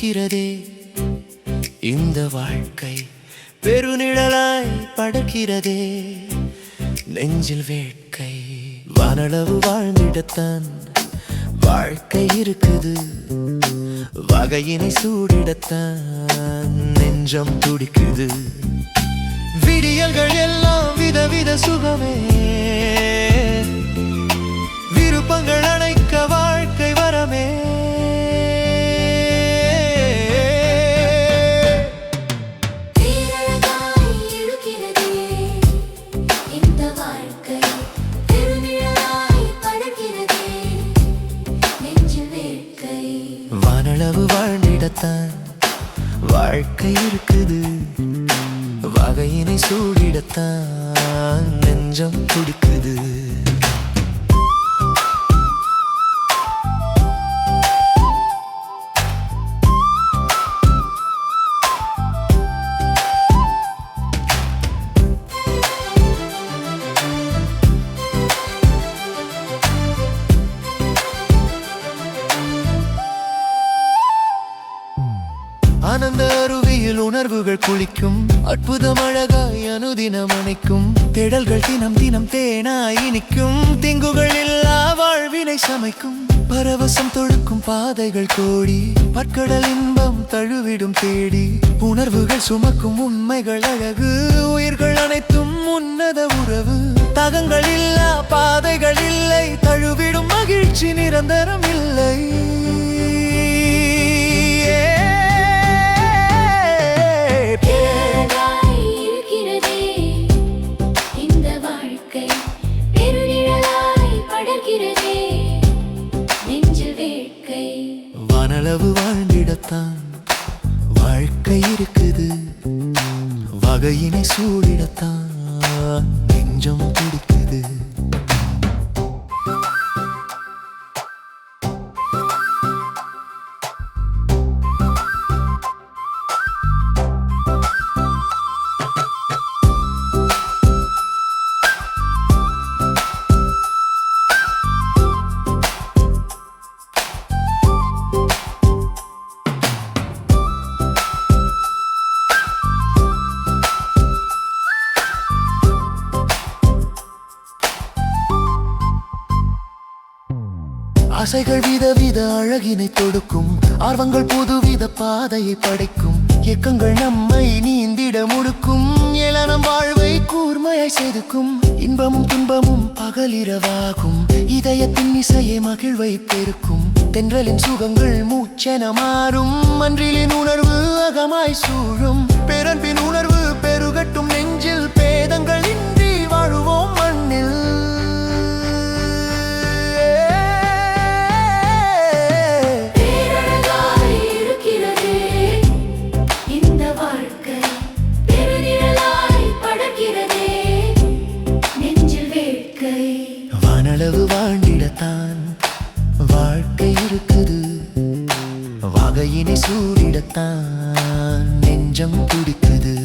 இருக்கிறதே இந்த வாழ்க்கை பெருநிழலாய் படர்கிறதே நெஞ்சில் வேட்கை வானளவு வாழ்ந்திடத்தான் வாழ்க்கை இருக்குது வகையினை சூடிடத்தான் நெஞ்சம் துடிக்குது விடியல்கள் எல்லாம் விதவித சுகமே விருப்பங்கள் அணைக்க வாழ்க்கை வரமே வானளவு வாழ்ந்திடத்தான் வாழ்க்கை இருக்குது வகையினை சூடிடத்தான் நெஞ்சம் துடிக்குது ஆனந்த அருவியில் உணர்வுகள் குளிக்கும் அற்புதம் அழகாய் அனுதினம் அணைக்கும் தேடல்கள் தினம் தினம் தேனாய் இனிக்கும் திங்குகள் இல்லா வாழ்வினை சமைக்கும் பரவசம் தொடுக்கும் பாதைகள் கோடி பற்கடல் இன்பம் தழுவிடும் தேடி உணர்வுகள் சுமக்கும் உண்மைகள் அழகு உயிர்கள் அனைத்தும் உன்னத உறவு தகங்கள் இல்லா பாதைகள் இல்லை தழுவிடும் மகிழ்ச்சி நிரந்தரம் இல்லை வானளவு வாழ்ந்திடத்தான் வாழ்க்கை இருக்குது வகையினை சூடிடத்தான் நெஞ்சம் துடிக்குது ஆசைகள் விதவித அழகினை தொடுக்கும் ஆர்வங்கள் புதுவித பாதையை படைக்கும் இயக்கங்கள் நம்மை நீந்திட முடுக்கும் ஏளனம் வாழ்வை கூர்மையை செதுக்கும் இன்பமும் துன்பமும் பகலிரவாகும் இதயத்தின் இசையை மகிழ்வை பெருக்கும் தென்றலின் சுகங்கள் மூச்சென மாறும் மன்றிலின் உணர்வு அகமாய் சூழும் பேரன்பின் உணர்வு பெருகட்டும் நெஞ்சில் பேதங்கள் இன்றி வாழுவோம் மண்ணில் வானளவு வாழ்ந்திடத்தான் வாழ்க்கை இருக்குது வகையினை சூடிடத்தான் நெஞ்சம் துடிக்குது